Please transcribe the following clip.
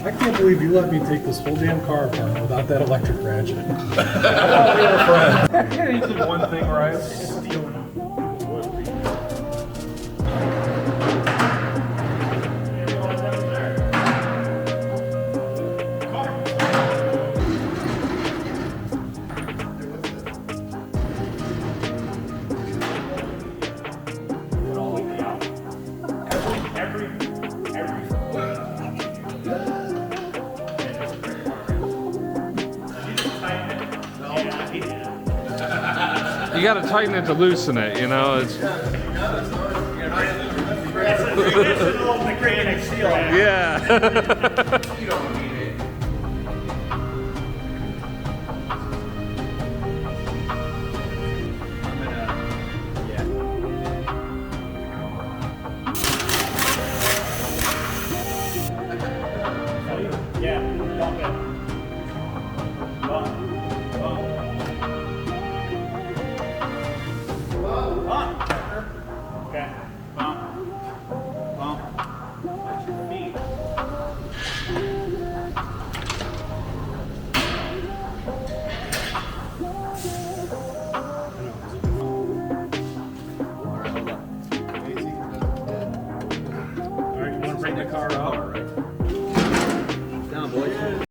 I can't believe you let me take this whole damn car apart without that electric ratchet. I thought we were friends. Ain't the one thing where I steal wood. You gotta tighten it to loosen it, you know. It's It's an old mechanic seal. yeah.